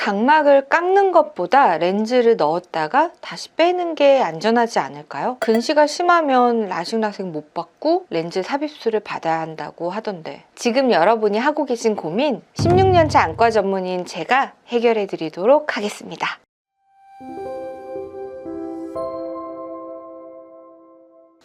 각막을 깎는 것보다 렌즈를 넣었다가 다시 빼는 게 안전하지 않을까요? 근시가 심하면 라식 못 받고 렌즈 삽입술을 받아야 한다고 하던데, 지금 여러분이 하고 계신 고민 16년차 안과 전문의인 제가 해결해 드리도록 하겠습니다.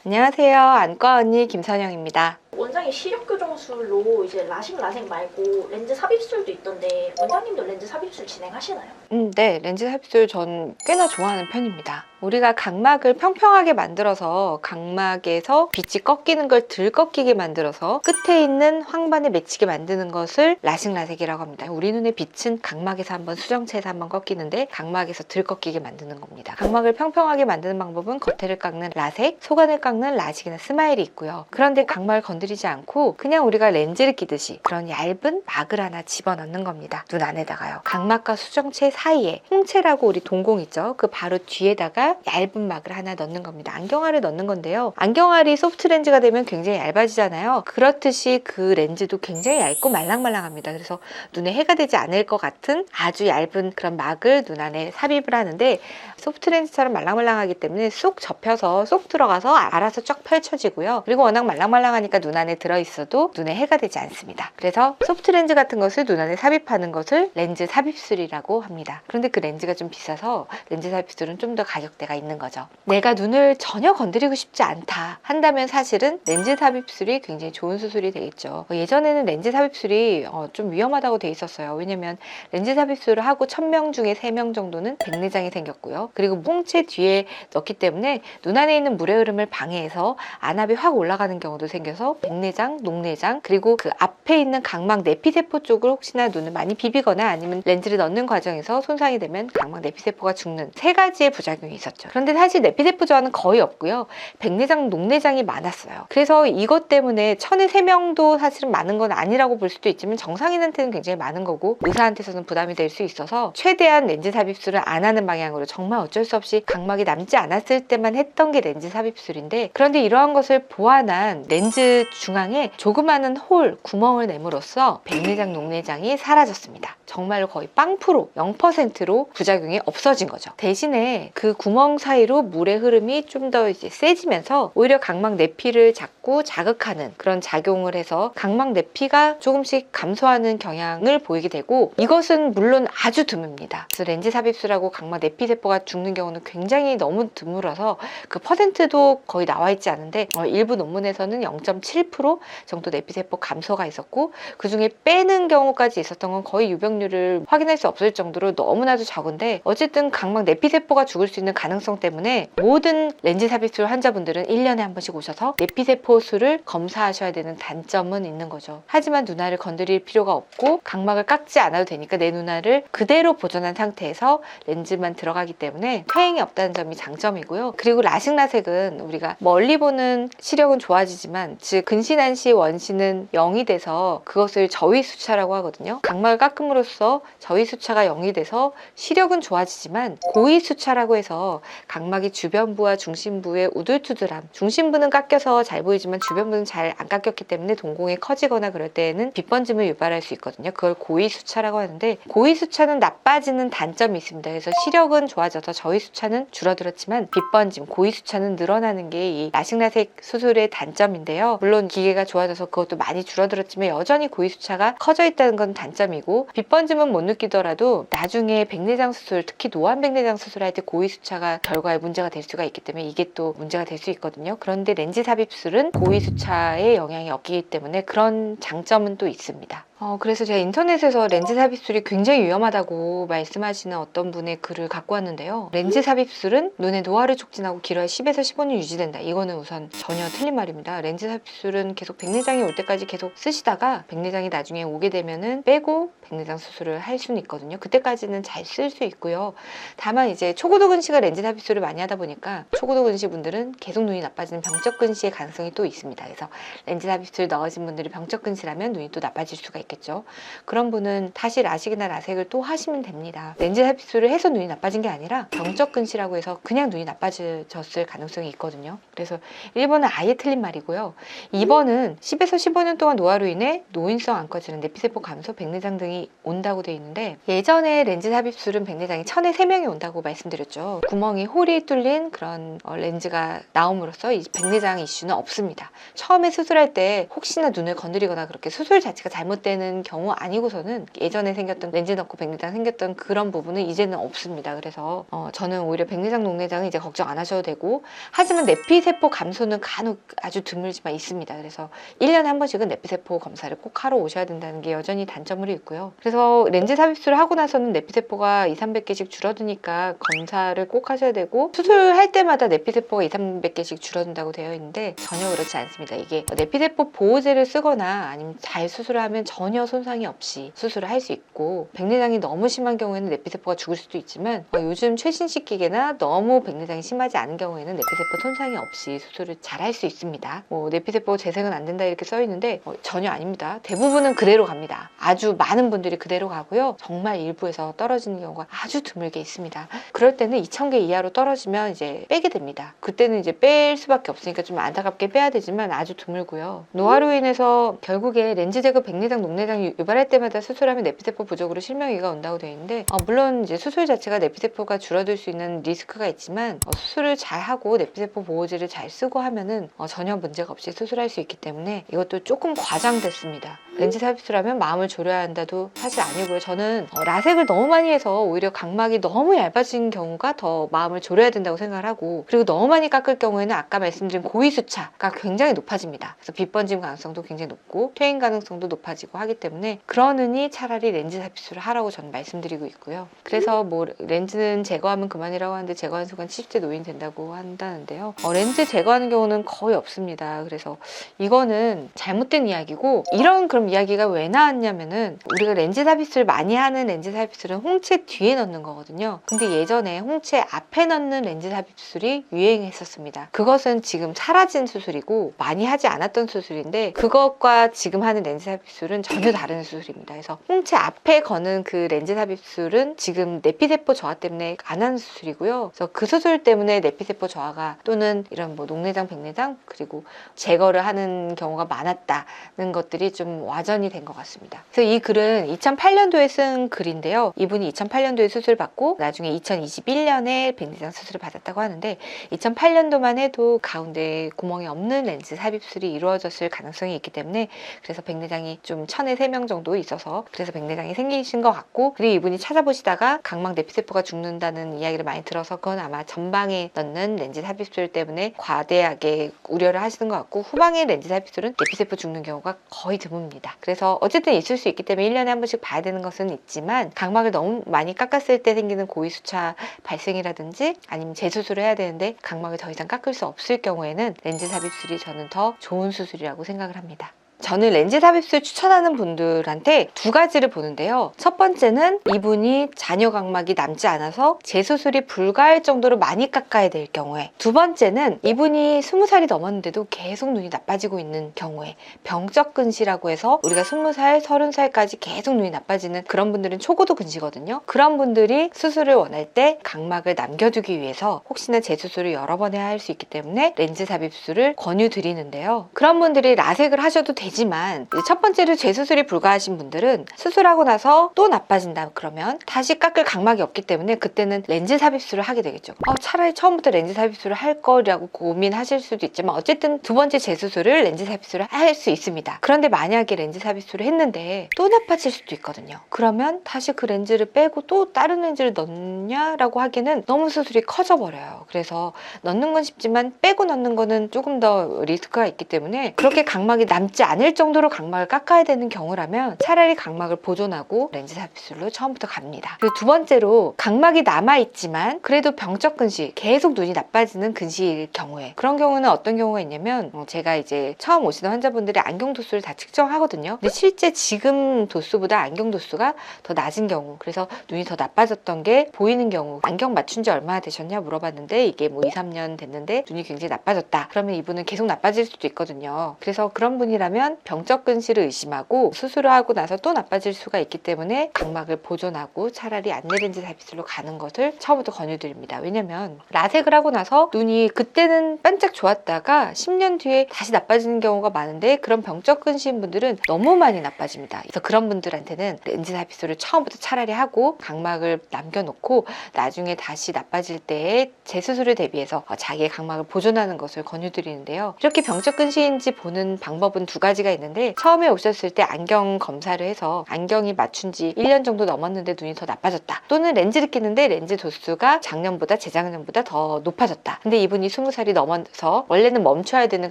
안녕하세요, 안과 언니 김선영입니다. 원장님 시력 교정술로 이제 라식 말고 렌즈 삽입술도 있던데 원장님도 렌즈 삽입술 진행하시나요? 네, 렌즈 삽입술 전 꽤나 좋아하는 편입니다. 우리가 각막을 평평하게 만들어서 각막에서 빛이 꺾이는 걸 덜 꺾이게 만들어서 끝에 있는 황반에 맺히게 만드는 것을 라식라섹이라고 합니다. 우리 눈의 빛은 각막에서 한번 수정체에서 한번 꺾이는데 각막에서 덜 꺾이게 만드는 겁니다. 각막을 평평하게 만드는 방법은 겉에를 깎는 라섹, 속안을 깎는 라식이나 스마일이 있고요. 그런데 각막을 건드리지 않고 그냥 우리가 렌즈를 끼듯이 그런 얇은 막을 하나 집어넣는 겁니다. 눈 안에다가요. 각막과 수정체 사이에 홍채라고 우리 동공 있죠? 그 바로 뒤에다가 얇은 막을 하나 넣는 겁니다. 안경알을 넣는 건데요. 안경알이 소프트 렌즈가 되면 굉장히 얇아지잖아요. 그렇듯이 그 렌즈도 굉장히 얇고 말랑말랑합니다. 그래서 눈에 해가 되지 않을 것 같은 아주 얇은 그런 막을 눈 안에 삽입을 하는데, 소프트 렌즈처럼 말랑말랑하기 때문에 쏙 접혀서 쏙 들어가서 알아서 쫙 펼쳐지고요. 그리고 워낙 말랑말랑하니까 눈 안에 들어있어도 눈에 해가 되지 않습니다. 그래서 소프트 렌즈 같은 것을 눈 안에 삽입하는 것을 렌즈 삽입술이라고 합니다. 그런데 그 렌즈가 좀 비싸서 렌즈 삽입술은 좀 더 가격대가 있는 거죠. 내가 눈을 전혀 건드리고 싶지 않다 한다면 사실은 렌즈 삽입술이 굉장히 좋은 수술이 되겠죠. 예전에는 렌즈 삽입술이 좀 위험하다고 돼 있었어요. 왜냐면 렌즈 삽입술을 하고 1000명 중에 3명 정도는 백내장이 생겼고요. 그리고 홍채 뒤에 넣기 때문에 눈 안에 있는 물의 흐름을 방해해서 안압이 확 올라가는 경우도 생겨서 백내장, 녹내장, 그리고 그 앞에 있는 각막 내피세포 쪽을 혹시나 눈을 많이 비비거나 아니면 렌즈를 넣는 과정에서 손상이 되면 각막 내피세포가 죽는 3가지의 부작용이 있었죠. 그런데 사실 내피세포 저하는 거의 없고요. 백내장, 녹내장이 많았어요. 그래서 이것 때문에 1000에 3명도 사실은 많은 건 아니라고 볼 수도 있지만 정상인한테는 굉장히 많은 거고 의사한테서는 부담이 될 수 있어서 최대한 렌즈 삽입술을 안 하는 방향으로 정말 어쩔 수 없이 각막이 남지 않았을 때만 했던 게 렌즈 삽입술인데, 그런데 이러한 것을 보완한 렌즈 중앙에 조그마한 홀, 구멍을 내므로써 백내장, 녹내장이 사라졌습니다. 정말로 거의 0%로 부작용이 없어진 거죠. 대신에 그 구멍 사이로 물의 흐름이 좀 더 이제 세지면서 오히려 각막 내피를 자꾸 자극하는 그런 작용을 해서 각막 내피가 조금씩 감소하는 경향을 보이게 되고, 이것은 물론 아주 드뭅니다. 그래서 렌즈 삽입술하고 각막 내피세포가 죽는 경우는 굉장히 너무 드물어서 그 퍼센트도 거의 나와 있지 않은데 일부 논문에서는 0.7% 정도 내피세포 감소가 있었고, 그 중에 빼는 경우까지 있었던 건 거의 유병률을 확인할 수 없을 정도로 너무나도 적은데, 어쨌든 각막 내피세포가 죽을 수 있는 가능성 때문에 모든 렌즈 삽입술 환자분들은 1년에 한 번씩 오셔서 내피세포 수를 검사하셔야 되는 단점은 있는 거죠. 하지만 눈알을 건드릴 필요가 없고 각막을 깎지 않아도 되니까 내 눈알을 그대로 보존한 상태에서 렌즈만 들어가기 때문에 퇴행이 없다는 점이 장점이고요. 그리고 라식라섹은 우리가 멀리 보는 시력은 좋아지지만, 즉 근시난시 원시는 0이 돼서 그것을 저위수차라고 하거든요. 각막을 깎음으로써 저위수차가 0이 돼서 시력은 좋아지지만 고위수차라고 해서 각막이 주변부와 중심부의 우둘투둘함, 중심부는 깎여서 잘 보이지만 주변부는 잘 안 깎였기 때문에 동공이 커지거나 그럴 때에는 빛번짐을 유발할 수 있거든요. 그걸 고위수차라고 하는데, 고위수차는 나빠지는 단점이 있습니다. 그래서 시력은 좋아져서 저위수차는 줄어들었지만 빛번짐, 고위수차는 늘어나는 게 이 라식라섹 수술의 단점인데요. 물론 기계가 좋아져서 그것도 많이 줄어들었지만 여전히 고위수차가 커져 있다는 건 단점이고, 빛번짐은 못 느끼더라도 나중에 백내장 수술, 특히 노안 백내장 수술할 때 고위수차가 결과에 문제가 될 수가 있기 때문에 이게 또 문제가 될 수 있거든요. 그런데 렌즈 삽입술은 고위수차에 영향이 없기 때문에 그런 장점은 또 있습니다. 그래서 제가 인터넷에서 렌즈 삽입술이 굉장히 위험하다고 말씀하시는 어떤 분의 글을 갖고 왔는데요. 렌즈 삽입술은 눈의 노화를 촉진하고 길어야 10에서 15년 유지된다. 이거는 우선 전혀 틀린 말입니다. 렌즈 삽입술은 계속 백내장이 올 때까지 계속 쓰시다가 백내장이 나중에 오게 되면은 빼고 백내장 수술을 할 수는 있거든요. 그때까지는 잘 쓸 수 있고요. 다만 이제 초고도 근시가 렌즈 삽입술을 많이 하다 보니까 초고도 근시 분들은 계속 눈이 나빠지는 병적 근시의 가능성이 또 있습니다. 그래서 렌즈 삽입술 넣으신 분들이 병적 근시라면 눈이 또 나빠질 수가 있겠죠. 그런 분은 다시 라식이나 라섹을 또 하시면 됩니다. 렌즈 삽입술을 해서 눈이 나빠진 게 아니라 병적 근시라고 해서 그냥 눈이 나빠졌을 가능성이 있거든요. 그래서 1번은 아예 틀린 말이고요. 2번은 10에서 15년 동안 노화로 인해 노인성 암꺼질환, 내피세포 감소, 백내장 등이 온다고 되어 있는데, 예전에 렌즈 삽입술은 백내장이 1000에 3명이 온다고 말씀드렸죠. 구멍이 홀이 뚫린 그런 렌즈가 나옴으로써 이 백내장 이슈는 없습니다. 처음에 수술할 때 혹시나 눈을 건드리거나 그렇게 수술 자체가 잘못되는 경우 아니고서는 예전에 생겼던 렌즈 넣고 백내장 생겼던 그런 부분은 이제는 없습니다. 그래서 저는 오히려 백내장, 녹내장은 이제 걱정 안 하셔도 되고, 하지만 내피세포 감소는 간혹 아주 드물지만 있습니다. 그래서 1년에 한 번씩은 내피세포 검사를 꼭 하러 오셔야 된다는 게 여전히 단점으로 있고요. 그래서 렌즈 삽입술을 하고 나서는 내피세포가 200~300개씩 줄어드니까 검사를 꼭 하셔야 되고, 수술할 때마다 내피세포가 200~300개씩 줄어든다고 되어 있는데 전혀 그렇지 않습니다. 이게 내피세포 보호제를 쓰거나 아니면 잘 수술을 하면 전혀 손상이 없이 수술을 할 수 있고, 백내장이 너무 심한 경우에는 내피세포가 죽을 수도 있지만 요즘 최신식 기계나 너무 백내장이 심하지 않은 경우에는 내피세포 손상이 없이 수술을 잘 할 수 있습니다. 내피세포 재생은 안 된다 이렇게 써 있는데 전혀 아닙니다. 대부분은 그대로 갑니다. 아주 많은 분들이 그대로 가고요. 정말 일부에서 떨어지는 경우가 아주 드물게 있습니다. 그럴 때는 2000개 이하로 떨어지면 이제 빼게 됩니다. 그때는 이제 뺄 수밖에 없으니까 좀 안타깝게 빼야 되지만 아주 드물고요. 노화로 인해서 결국에 렌즈 제거, 백내장, 녹내장이 유발할 때마다 수술하면 내피세포 부족으로 실명이가 온다고 되어 있는데, 물론 이제 수술 자체가 내피세포가 줄어들 수 있는 리스크가 있지만 수술을 잘 하고 내피세포 보호제를 잘 쓰고 하면은 전혀 문제가 없이 수술할 수 있기 때문에 이것도 조금 과장됐습니다. 렌즈 삽입술하면 마음을 졸여야 한다도 사실 아니고요. 저는 라섹을 너무 많이 해서 오히려 각막이 너무 얇아진 경우가 더 마음을 졸여야 된다고 생각을 하고, 그리고 너무 많이 깎을 경우에는 아까 말씀드린 고위수차가 굉장히 높아집니다. 그래서 빗 번짐 가능성도 굉장히 높고 퇴행 가능성도 높아지고 하기 때문에, 그러느니 차라리 렌즈 삽입술을 하라고 저는 말씀드리고 있고요. 그래서 렌즈는 제거하면 그만이라고 하는데 제거하는 순간 70대 노인 된다고 한다는데요. 렌즈 제거하는 경우는 거의 없습니다. 그래서 이거는 잘못된 이야기고, 이런 그럼 이야기가 왜 나왔냐면은, 우리가 렌즈 삽입술 많이 하는 렌즈 삽입술은 홍채 뒤에 넣는 거거든요. 근데 예전에 홍채 앞에 넣는 렌즈 삽입술이 유행했었습니다. 그것은 지금 사라진 수술이고 많이 하지 않았던 수술인데, 그것과 지금 하는 렌즈 삽입술은 전혀 다른 수술입니다. 그래서 홍채 앞에 거는 그 렌즈 삽입술은 지금 내피세포 저하 때문에 안 하는 수술이고요. 그래서 그 수술 때문에 내피세포 저하가 또는 이런 녹내장, 백내장 그리고 제거를 하는 경우가 많았다는 것들이 좀 와전이 된 것 같습니다. 그래서 이 글은 2008년도에 쓴 글인데요. 이분이 2008년도에 수술 받고 나중에 2021년에 백내장 수술을 받았다고 하는데, 2008년도만 해도 가운데 구멍이 없는 렌즈 삽입술이 이루어졌을 가능성이 있기 때문에, 그래서 백내장이 좀 1000에 3명 정도 있어서 그래서 백내장이 생기신 것 같고, 그리고 이분이 찾아보시다가 각막 내피세포가 죽는다는 이야기를 많이 들어서 그건 아마 전방에 넣는 렌즈 삽입술 때문에 과대하게 우려를 하시는 것 같고, 후방의 렌즈 삽입술은 내피세포 죽는 경우가 거의 드뭅니다. 그래서 어쨌든 있을 수 있기 때문에 1년에 한 번씩 봐야 되는 것은 있지만, 각막을 너무 많이 깎았을 때 생기는 고위수차 발생이라든지 아니면 재수술을 해야 되는데 각막을 더 이상 깎을 수 없을 경우에는 렌즈 삽입술이 저는 더 좋은 수술이라고 생각을 합니다. 저는 렌즈 삽입술 추천하는 분들한테 두 가지를 보는데요. 첫 번째는 이분이 잔여 각막이 남지 않아서 재수술이 불가할 정도로 많이 깎아야 될 경우에, 두 번째는 이분이 20살이 넘었는데도 계속 눈이 나빠지고 있는 경우에, 병적 근시라고 해서 우리가 20살, 30살까지 계속 눈이 나빠지는 그런 분들은 초고도 근시거든요. 그런 분들이 수술을 원할 때 각막을 남겨두기 위해서 혹시나 재수술을 여러 번 해야 할 수 있기 때문에 렌즈 삽입술을 권유드리는데요. 그런 분들이 라섹을 하셔도 되지만, 첫 번째로 재수술이 불가하신 분들은 수술하고 나서 또 나빠진다 그러면 다시 깎을 각막이 없기 때문에 그때는 렌즈 삽입술을 하게 되겠죠. 차라리 처음부터 렌즈 삽입술을 할 거라고 고민하실 수도 있지만, 어쨌든 두 번째 재수술을 렌즈 삽입술을 할 수 있습니다. 그런데 만약에 렌즈 삽입술을 했는데 또 나빠질 수도 있거든요. 그러면 다시 그 렌즈를 빼고 또 다른 렌즈를 넣냐라고 하기에는 너무 수술이 커져 버려요. 그래서 넣는 건 쉽지만 빼고 넣는 거는 조금 더 리스크가 있기 때문에, 그렇게 각막이 남지 않을 정도로 각막을 깎아야 되는 경우라면 차라리 각막을 보존하고 렌즈 삽입술로 처음부터 갑니다. 그리고 두 번째로, 각막이 남아있지만 그래도 병적 근시, 계속 눈이 나빠지는 근시일 경우에, 그런 경우는 어떤 경우가 있냐면, 제가 이제 처음 오시는 환자분들의 안경 도수를 다 측정하거든요. 근데 실제 지금 도수보다 안경 도수가 더 낮은 경우, 그래서 눈이 더 나빠졌던 게 보이는 경우, 안경 맞춘 지 얼마나 되셨냐 물어봤는데 이게 2~3년 됐는데 눈이 굉장히 나빠졌다. 그러면 이분은 계속 나빠질 수도 있거든요. 그래서 그런 분이라면 나빠지면 병적 근시를 의심하고 수술을 하고 나서 또 나빠질 수가 있기 때문에 각막을 보존하고 차라리 안내렌즈 삽입술로 가는 것을 처음부터 권유드립니다. 왜냐면 라섹을 하고 나서 눈이 그때는 반짝 좋았다가 10년 뒤에 다시 나빠지는 경우가 많은데 그런 병적 근시인 분들은 너무 많이 나빠집니다. 그래서 그런 분들한테는 렌즈 삽입술을 처음부터 차라리 하고 각막을 남겨놓고 나중에 다시 나빠질 때에 재수술을 대비해서 자기의 각막을 보존하는 것을 권유드리는데요. 이렇게 병적 근시인지 보는 방법은 두 가지가 있는데 처음에 오셨을 때 안경 검사를 해서 안경이 맞춘 지 1년 정도 넘었는데 눈이 더 나빠졌다. 또는 렌즈를 끼는데 렌즈 도수가 작년보다 재작년보다 더 높아졌다. 근데 이분이 20살이 넘어서 원래는 멈춰야 되는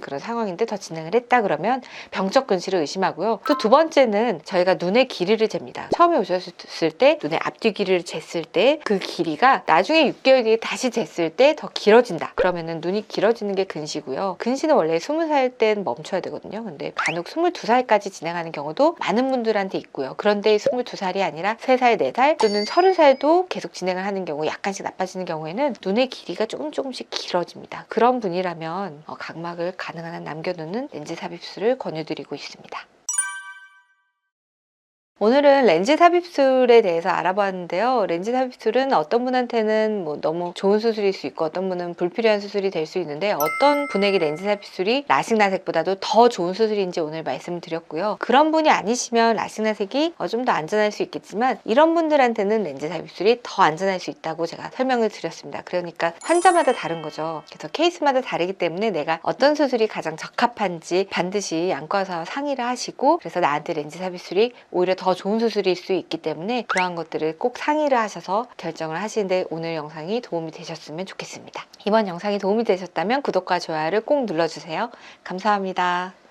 그런 상황인데 더 진행을 했다 그러면 병적 근시를 의심하고요. 또 두 번째는 저희가 눈의 길이를 잽니다. 처음에 오셨을 때 눈의 앞뒤 길이를 쟀을 때 그 길이가 나중에 6개월 뒤에 다시 쟀을 때 더 길어진다. 그러면은 눈이 길어지는 게 근시고요. 근시는 원래 20살 땐 멈춰야 되거든요. 근데 간혹 22살까지 진행하는 경우도 많은 분들한테 있고요. 그런데 22살이 아니라 3살, 4살 또는 30살도 계속 진행을 하는 경우 약간씩 나빠지는 경우에는 눈의 길이가 조금씩 길어집니다. 그런 분이라면 각막을 가능한 한 남겨두는 렌즈 삽입술을 권유드리고 있습니다. 오늘은 렌즈 삽입술에 대해서 알아봤는데요. 렌즈 삽입술은 어떤 분한테는 너무 좋은 수술일 수 있고 어떤 분은 불필요한 수술이 될 수 있는데 어떤 분에게 렌즈 삽입술이 라식 라섹보다도 더 좋은 수술인지 오늘 말씀드렸고요. 그런 분이 아니시면 라식 라섹이 좀 더 안전할 수 있겠지만 이런 분들한테는 렌즈 삽입술이 더 안전할 수 있다고 제가 설명을 드렸습니다. 그러니까 환자마다 다른 거죠. 그래서 케이스마다 다르기 때문에 내가 어떤 수술이 가장 적합한지 반드시 안과사와 상의를 하시고 그래서 나한테 렌즈 삽입술이 오히려 더 좋은 수술일 수 있기 때문에 그러한 것들을 꼭 상의를 하셔서 결정을 하시는데 오늘 영상이 도움이 되셨으면 좋겠습니다. 이번 영상이 도움이 되셨다면 구독과 좋아요를 꼭 눌러주세요. 감사합니다.